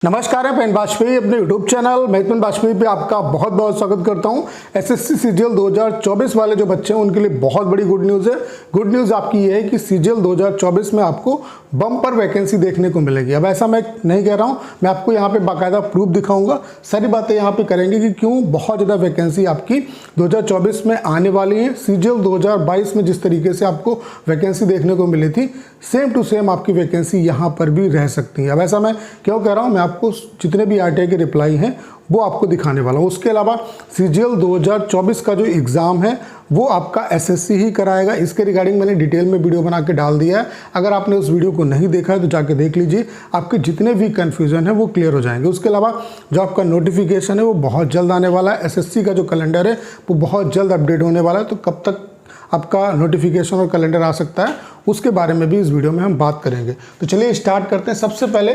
नमस्कार, मैं पेन वाजपेयी अपने यूट्यूब चैनल पेन वाजपेयी पे आपका बहुत बहुत स्वागत करता हूं। एसएससी सीजीएल 2024 वाले जो बच्चे हैं उनके लिए बहुत बड़ी गुड न्यूज़ है। गुड न्यूज़ आपकी ये है कि सीजीएल 2024 में आपको बम्पर वैकेंसी देखने को मिलेगी। अब ऐसा मैं नहीं कह रहा हूं, मैं आपको यहाँ पे बाकायदा प्रूफ दिखाऊंगा, सारी बातें यहाँ पे करेंगे कि क्यों बहुत ज़्यादा वैकेंसी आपकी 2024 में आने वाली है। सीजीएल 2022 में जिस तरीके से आपको वैकेंसी देखने को मिली थी, सेम टू सेम आपकी वैकेंसी यहाँ पर भी रह सकती है। अब ऐसा मैं क्यों कह रहा हूँ, मैं आपको जितने भी आरटीआई के रिप्लाई हैं वो आपको दिखाने वाला हूँ। उसके अलावा सीजीएल 2024 का जो एग्ज़ाम है वो आपका एसएससी ही कराएगा। इसके रिगार्डिंग मैंने डिटेल में वीडियो बना के डाल दिया है। अगर आपने उस वीडियो को नहीं देखा है तो जाके देख लीजिए, आपके जितने भी कन्फ्यूजन है वो क्लियर हो जाएंगे। उसके अलावा जो आपका नोटिफिकेशन है वो बहुत जल्द आने वाला है। एसएससी का जो कैलेंडर है वो बहुत जल्द अपडेट होने वाला है, तो कब तक आपका नोटिफिकेशन और कैलेंडर आ सकता है उसके बारे में भी इस वीडियो में हम बात करेंगे। तो चलिए स्टार्ट करते हैं। सबसे पहले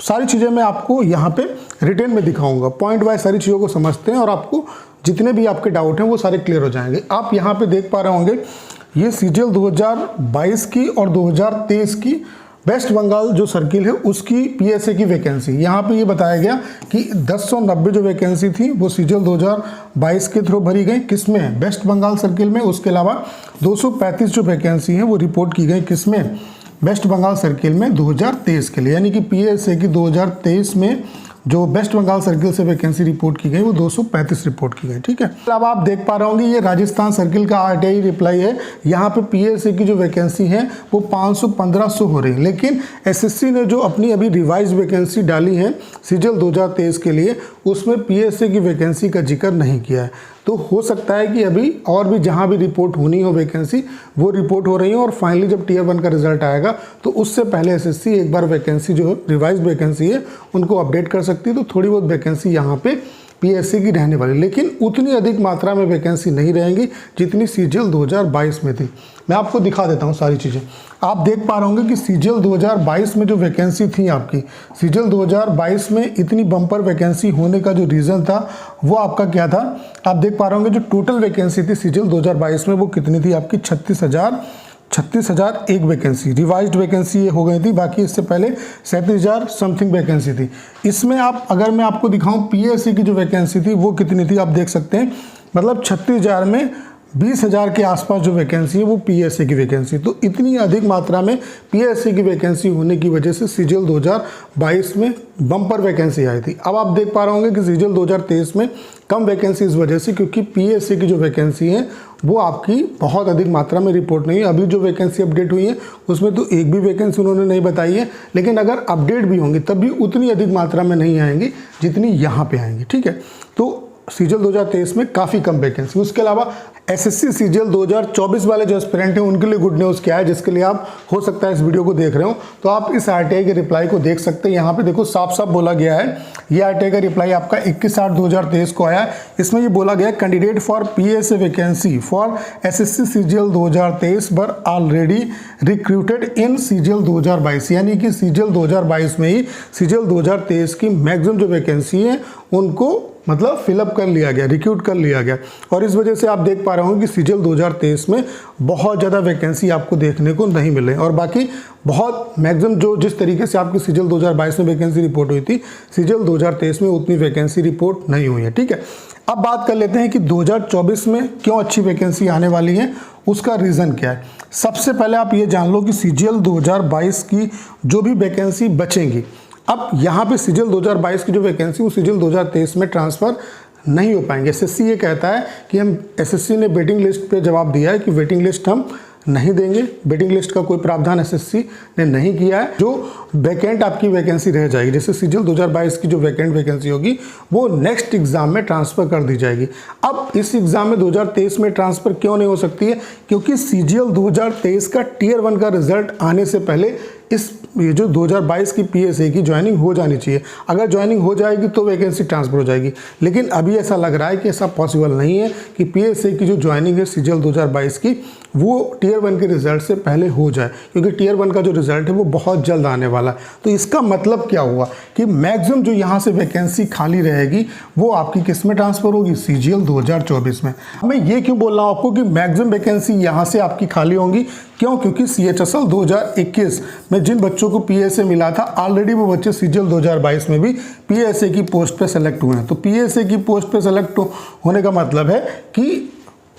सारी चीज़ें मैं आपको यहाँ पे रिटेन में दिखाऊंगा, पॉइंट वाइज सारी चीज़ों को समझते हैं और आपको जितने भी आपके डाउट हैं वो सारे क्लियर हो जाएंगे। आप यहाँ पे देख पा रहे होंगे ये सीजीएल 2022 की और 2023 की वेस्ट बंगाल जो सर्किल है उसकी पीएसए की वैकेंसी यहाँ पे ये बताया गया कि 1090 जो वैकेंसी थी वो सीजीएल 2022 के थ्रू भरी गई, किसमें, वेस्ट बंगाल सर्किल में। उसके अलावा 235 जो वैकेंसी है वो रिपोर्ट की गई किसमें, वेस्ट बंगाल सर्किल में 2023 के लिए, यानी कि पीएसए की 2023 में जो वेस्ट बंगाल सर्किल से वैकेंसी रिपोर्ट की गई वो 235 रिपोर्ट की गई। ठीक है, अब आप देख पा रहे होंगे ये राजस्थान सर्किल का आरटीआई रिप्लाई है। यहाँ पे पीएसए की जो वैकेंसी है वो 500-1500 हो रही है, लेकिन एसएससी ने जो अपनी अभी रिवाइज वैकेंसी डाली है सीजीएल 2023 के लिए उसमें पीएसए की वैकेंसी का जिक्र नहीं किया है। तो हो सकता है कि अभी और भी जहाँ भी रिपोर्ट होनी हो वैकेंसी वो रिपोर्ट हो रही है और फाइनली जब टीयर 1 का रिजल्ट आएगा तो उससे पहले एसएससी एक बार वैकेंसी जो रिवाइज वैकेंसी है उनको अपडेट कर सकती है। तो थोड़ी बहुत वैकेंसी यहाँ पे पीएससी की रहने वाली, लेकिन उतनी अधिक मात्रा में वैकेंसी नहीं रहेंगी जितनी सीजीएल 2022 में थी। मैं आपको दिखा देता हूँ सारी चीज़ें। आप देख पा रहे होंगे कि सीजीएल 2022 में जो वैकेंसी थी आपकी, सीजीएल 2022 में इतनी बम्पर वैकेंसी होने का जो रीज़न था वो आपका क्या था। आप देख पा रहे होंगे जो टोटल वैकेंसी थी सीजीएल 2022 में वो कितनी थी आपकी, 36,000 एक वैकेंसी, रिवाइज्ड वैकेंसी ये हो गई थी। बाकी इससे पहले 37,000 समथिंग वैकेंसी थी। इसमें आप अगर मैं आपको दिखाऊं पीएससी की जो वैकेंसी थी वो कितनी थी, आप देख सकते हैं, मतलब 36,000 में 20,000 के आसपास जो वैकेंसी है वो पीएससी की वैकेंसी। तो इतनी अधिक मात्रा में पीएससी की वैकेंसी होने की वजह से सीजीएल 2022 में बम्पर वैकेंसी आई थी। अब आप देख पा रहे होंगे कि सीजीएल 2023 में कम वैकेंसी इस वजह से क्योंकि पीएससी की जो वैकेंसी है वो आपकी बहुत अधिक मात्रा में रिपोर्ट नहीं है। अभी जो वैकेंसी अपडेट हुई है उसमें तो एक भी वैकेंसी उन्होंने नहीं बताई है, लेकिन अगर अपडेट भी होंगी तब भी उतनी अधिक मात्रा में नहीं आएंगी जितनी यहाँ पे आएंगी। ठीक है, तो सीजीएल 2023 में काफ़ी कम वैकेंसी। उसके अलावा एसएससी सीजीएल 2024 वाले जो एस्पिरेंट हैं उनके लिए गुड न्यूज़ क्या है, जिसके लिए आप हो सकता है इस वीडियो को देख रहे हो तो आप इस आरटीआई के रिप्लाई को देख सकते हैं। यहाँ पे देखो साफ साफ बोला गया है, ये आरटीआई का रिप्लाई आपका 21/8/2023 को आया। इसमें ये बोला गया candidate for PSA vacancy for SSC CGL 2023 were already recruited in CGL 2022, यानी कि सीजीएल 2022 में ही सीजीएल 2023 की मैक्सिमम जो वैकेंसी है उनको मतलब फिलअप कर लिया गया, रिक्रूट कर लिया गया। और इस वजह से आप देख पा रहे हो कि सीजीएल 2023 में बहुत ज़्यादा वैकेंसी आपको देखने को नहीं मिले। और बाकी बहुत मैक्सिमम जो जिस तरीके से आपकी सीजीएल 2022 में वैकेंसी रिपोर्ट हुई थी सीजीएल 2023 में उतनी वैकेंसी रिपोर्ट नहीं हुई है। ठीक है, अब बात कर लेते हैं कि 2024 में क्यों अच्छी वैकेंसी आने वाली है, उसका रीज़न क्या है। सबसे पहले आप ये जान लो कि सीजीएल 2022 की जो भी वैकेंसी बचेंगी, अब यहाँ पे सीजीएल 2022 की जो वैकेंसी वो सीजीएल 2023 में ट्रांसफ़र नहीं हो पाएंगे। एसएससी ये कहता है कि हम, एसएससी ने वेटिंग लिस्ट पे जवाब दिया है कि वेटिंग लिस्ट हम नहीं देंगे, वेटिंग लिस्ट का कोई प्रावधान एसएससी ने नहीं किया है। जो वैकेंट आपकी वैकेंसी रह जाएगी, जैसे सीजीएल 2022 की जो वैकेंट वैकेंसी होगी वो नेक्स्ट एग्जाम में ट्रांसफ़र कर दी जाएगी। अब इस एग्जाम में 2023 में ट्रांसफ़र क्यों नहीं हो सकती है, क्योंकि सीजीएल 2023 का टीयर 1 का रिजल्ट आने से पहले ये जो 2022 की पीएसए की ज्वाइनिंग हो जानी चाहिए। अगर ज्वाइनिंग हो जाएगी तो वैकेंसी ट्रांसफर हो जाएगी, लेकिन अभी ऐसा लग रहा है कि ऐसा पॉसिबल नहीं है कि पीएसए की जो ज्वाइनिंग है सीजीएल 2022 की वो टीयर 1 के रिजल्ट से पहले हो जाए, क्योंकि टीयर 1 का जो रिजल्ट है वो बहुत जल्द आने वाला है। तो इसका मतलब क्या हुआ कि मैक्सिमम जो यहाँ से वैकेंसी खाली रहेगी वो आपकी किस में ट्रांसफर होगी, सीजीएल 2024 में। मैं ये क्यों बोल रहा हूँ आपको कि मैक्सिमम वैकेंसी यहाँ से आपकी खाली होंगी, क्यों, क्योंकि सीएचएसएल 2021 में जिन बच्चों को पीएसए मिला था ऑलरेडी वो बच्चे सीजीएल 2022 में भी पीएसए की पोस्ट पे सेलेक्ट हुए हैं। तो पीएसए की पोस्ट पे सेलेक्ट होने का मतलब है कि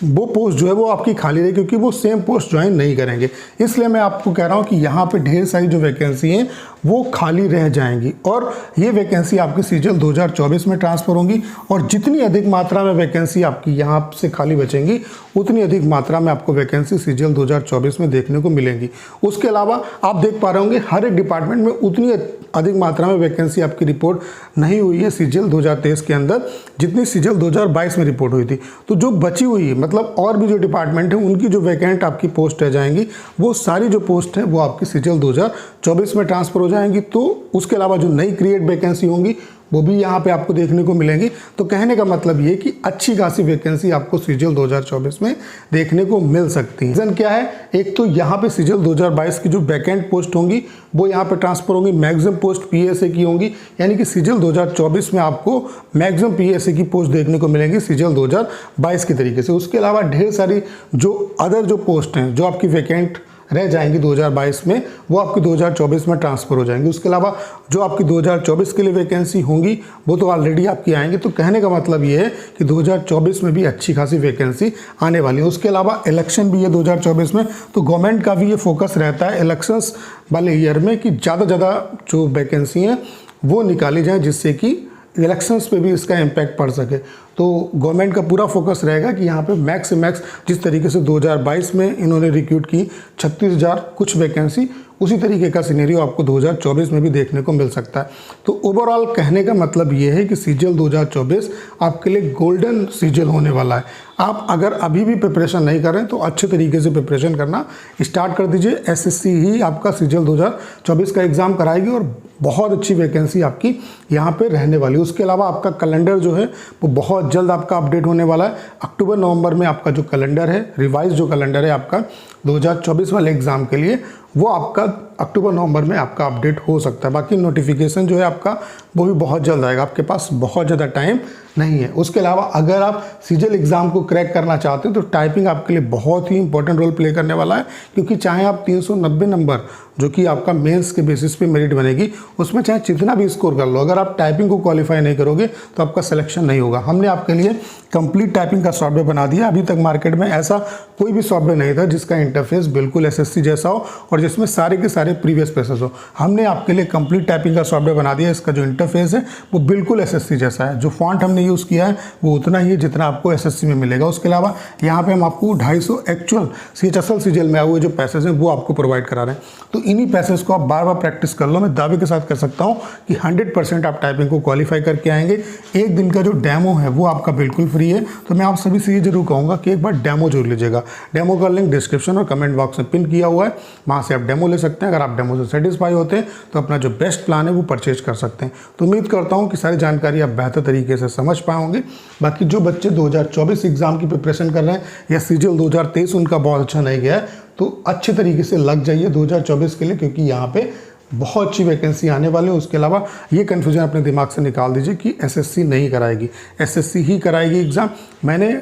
वो पोस्ट जो है वो आपकी खाली रही, क्योंकि वो सेम पोस्ट ज्वाइन नहीं करेंगे। इसलिए मैं आपको कह रहा हूँ कि यहाँ पे ढेर सारी जो वैकेंसी हैं वो खाली रह जाएंगी और ये वैकेंसी आपकी सीजीएल 2024 में ट्रांसफ़र होंगी। और जितनी अधिक मात्रा में वैकेंसी आपकी यहाँ से खाली बचेंगी उतनी अधिक मात्रा में आपको वैकेंसी सीजीएल 2024 में देखने को मिलेंगी। उसके अलावा आप देख पा रहे होंगे हर एक डिपार्टमेंट में उतनी अधिक मात्रा में वैकेंसी आपकी रिपोर्ट नहीं हुई है सीजीएल 2023 के अंदर जितनी सीजीएल 2022 में रिपोर्ट हुई थी। तो जो बची हुई है मतलब और भी जो डिपार्टमेंट है उनकी जो वैकेंट आपकी पोस्ट रह जाएंगी वो सारी जो पोस्ट है वो आपकी सीजीएल 2024 में ट्रांसफ़र हो जाएंगी। तो उसके अलावा जो नई क्रिएट वैकेंसी होंगी वो भी यहाँ पे आपको देखने को मिलेंगी। तो कहने का मतलब ये कि अच्छी खासी वैकेंसी आपको सीजीएल 2024 में देखने को मिल सकती है। रीज़न क्या है, एक तो यहाँ पे सीजीएल 2022 की जो वैकेंट पोस्ट होंगी वो यहाँ पे ट्रांसफ़र होंगी, मैक्सिमम पोस्ट पीएसए की होंगी, यानी कि सीजीएल 2024 में आपको मैक्सिमम पीएसए की पोस्ट देखने को मिलेंगी सीजीएल 2022 के तरीके से। उसके अलावा ढेर सारी जो अदर जो पोस्ट हैं जो आपकी वैकेंट रह जाएंगी 2022 में वो आपकी 2024 में ट्रांसफ़र हो जाएंगी। उसके अलावा जो आपकी 2024 के लिए वैकेंसी होंगी वो तो ऑलरेडी आपकी आएंगी। तो कहने का मतलब ये है कि 2024 में भी अच्छी खासी वैकेंसी आने वाली है। उसके अलावा इलेक्शन भी है 2024 में, तो गवर्नमेंट का भी ये फोकस रहता है इलेक्शंस वाले ईयर में कि ज़्यादा ज़्यादा जो वैकेंसी हैं वो निकाली जाएँ जिससे कि इलेक्शंस पे भी इसका इम्पैक्ट पड़ सके। तो गवर्नमेंट का पूरा फोकस रहेगा कि यहाँ पे मैक्स से मैक्स जिस तरीके से 2022 में इन्होंने रिक्रूट की 36,000 कुछ वैकेंसी, उसी तरीके का सिनेरियो आपको 2024 में भी देखने को मिल सकता है। तो ओवरऑल कहने का मतलब ये है कि सीजीएल 2024 आपके लिए गोल्डन सीजीएल होने वाला है। आप अगर अभी भी प्रिपरेशन नहीं कर रहे हैं तो अच्छे तरीके से प्रिपरेशन करना स्टार्ट कर दीजिए। एसएससी ही आपका सीजीएल 2024 का एग्ज़ाम कराएगी और बहुत अच्छी वैकेंसी आपकी यहाँ पे रहने वाली है। उसके अलावा आपका कैलेंडर जो है वो बहुत जल्द आपका अपडेट होने वाला है। अक्टूबर नवंबर में आपका जो कैलेंडर है, रिवाइज जो कैलेंडर है आपका 2024 वाले एग्ज़ाम के लिए, वो आपका अक्टूबर नवंबर में आपका अपडेट हो सकता है। बाकी नोटिफिकेशन जो है आपका वो भी बहुत जल्द आएगा, आपके पास बहुत ज़्यादा टाइम नहीं है। उसके अलावा अगर आप सीजीएल एग्ज़ाम को क्रैक करना चाहते हैं तो टाइपिंग आपके लिए बहुत ही इंपॉर्टेंट रोल प्ले करने वाला है, क्योंकि चाहे आप 390 नंबर जो कि आपका मेंस के बेसिस पे मेरिट बनेगी उसमें चाहे जितना भी स्कोर कर लो, अगर आप टाइपिंग को क्वालिफाई नहीं करोगे तो आपका सिलेक्शन नहीं होगा। हमने आपके लिए कंप्लीट टाइपिंग का सॉफ्टवेयर बना दिया। अभी तक मार्केट में ऐसा कोई भी सॉफ्टवेयर नहीं था जिसका इंटरफेस बिल्कुल एसएससी जैसा हो और जिसमें सारे के सारे प्रीवियस पेपर्स हो। हमने आपके लिए कंप्लीट टाइपिंग का सॉफ्टवेयर बना दिया। इसका जो इंटरफेस है वो बिल्कुल एसएससी जैसा है। जो फॉन्ट हमने यूज़ किया है वो उतना ही है जितना आपको एसएससी में मिलेगा। उसके अलावा यहाँ पे हम आपको 250 एक्चुअल CHSL सीजीएल में आए हुए जो पैसेज हैं वो आपको प्रोवाइड करा रहे हैं। तो इन्हीं पैसेज को आप बार बार प्रैक्टिस कर लो। मैं दावे के साथ कर सकता हूँ कि 100% आप टाइपिंग को क्वालिफाई करके आएंगे। एक दिन का जो डेमो है वो आपका बिल्कुल फ्री है। तो मैं आप सभी से ये जरूर कहूँगा कि एक बार डेमो जरूर लीजिएगा। डेमो का लिंक डिस्क्रिप्शन और कमेंट बॉक्स में पिन किया हुआ है, वहाँ से आप डेमो ले सकते हैं। अगर आप डेमो से सेटिस्फाई होते हैं तो अपना जो बेस्ट प्लान है वो परचेज कर सकते हैं। तो उम्मीद करता हूँ कि सारी जानकारी आप बेहतर तरीके से समझ पाए होंगे। बाकी जो बच्चे 2024 एग्जाम की प्रिपरेशन कर रहे हैं या सीजीएल 2023 उनका बहुत अच्छा नहीं गया है तो अच्छे तरीके से लग जाइए 2024 के लिए, क्योंकि यहाँ पे बहुत अच्छी वैकेंसी आने वाली है। उसके अलावा ये कन्फ्यूजन अपने दिमाग से निकाल दीजिए कि एसएससी नहीं कराएगी, एसएससी ही कराएगी एग्ज़ाम। मैंने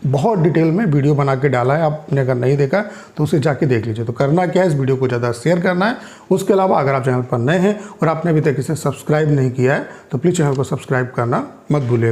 बहुत डिटेल में वीडियो बना के डाला है, आपने अगर नहीं देखा तो उसे जाके देख लीजिए। तो करना क्या है, इस वीडियो को ज़्यादा शेयर करना है। उसके अलावा अगर आप चैनल पर नए हैं और आपने अभी तक इसे सब्सक्राइब नहीं किया है तो प्लीज़ चैनल को सब्सक्राइब करना मत भूलिएगा।